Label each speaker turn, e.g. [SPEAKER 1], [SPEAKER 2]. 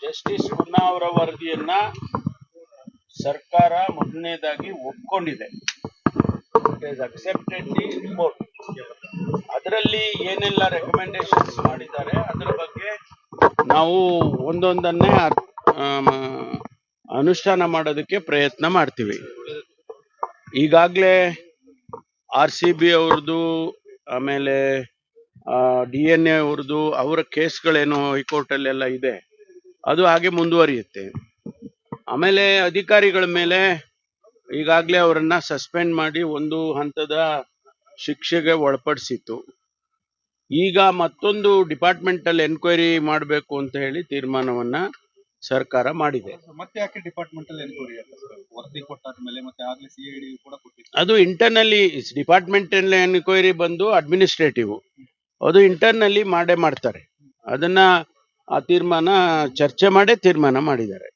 [SPEAKER 1] Justice ಪುನ್ನಾ ಅವರ ವರದಿಯನ್ನ ಸರ್ಕಾರ ಮೊದಲನೇದಾಗಿ ಒಪ್ಕೊಂಡಿದೆ. Accepted the report. ಅದರಲ್ಲಿ ಏನೆಲ್ಲ ರೆಕಮೆಂಡೇಶನ್ಸ್ ಮಾಡಿದ್ದಾರೆ ಅದರ ಬಗ್ಗೆ ನಾವು ಒಂದೊಂದನ್ನೇ ಅನುಷ್ಠಾನ ಮಾಡೋದಕ್ಕೆ ಪ್ರಯತ್ನ ಮಾಡ್ತೀವಿ. ಈಗಾಗಲೇ RCB ಅವ್ರದ್ದು, ಆಮೇಲೆ DNA ಅವ್ರದ್ದು, ಅವರ ಕೇಸ್ಗಳೇನೋ ಹೈಕೋರ್ಟಲ್ಲೆಲ್ಲ ಇದೆ, ಅದು ಹಾಗೆ ಮುಂದುವರಿಯುತ್ತೆ. ಆಮೇಲೆ ಅಧಿಕಾರಿಗಳ ಮೇಲೆ ಈಗಾಗಲೇ ಅವರನ್ನ ಸಸ್ಪೆಂಡ್ ಮಾಡಿ ಒಂದು ಹಂತದ ಶಿಕ್ಷೆಗೆ ಒಳಪಡಿಸಿತ್ತು. ಈಗ ಮತ್ತೊಂದು ಡಿಪಾರ್ಟ್ಮೆಂಟಲ್ ಎನ್ಕ್ವೈರಿ ಮಾಡಬೇಕು ಅಂತ ಹೇಳಿ ತೀರ್ಮಾನವನ್ನ ಸರ್ಕಾರ ಮಾಡಿದೆ.
[SPEAKER 2] ಮತ್ತೆ ಯಾಕೆ ಡಿಪಾರ್ಟ್ಮೆಂಟಲ್ ಎನ್ಕ್ವೈರಿ ವರದಿ ಕೊಟ್ಟಾದ ಮೇಲೆ ಮತ್ತೆ ಆಗಲೇ CID ಕೂಡ ಕೊಟ್ಟಿತ್ತು.
[SPEAKER 1] ಅದು ಇಂಟರ್ನಲ್ಲಿ ಡಿಪಾರ್ಟ್ಮೆಂಟಲ್ ಎನ್ಕ್ವೈರಿ ಬಂದು ಅಡ್ಮಿನಿಸ್ಟ್ರೇಟಿವ್, ಅದು ಇಂಟರ್ನಲ್ಲಿ ಮಾಡ್ತಾರೆ. ಅದನ್ನ ಆ ತೀರ್ಮಾನ ಚರ್ಚೆ ಮಾಡೇ ತೀರ್ಮಾನ ಮಾಡಿದ್ದಾರೆ.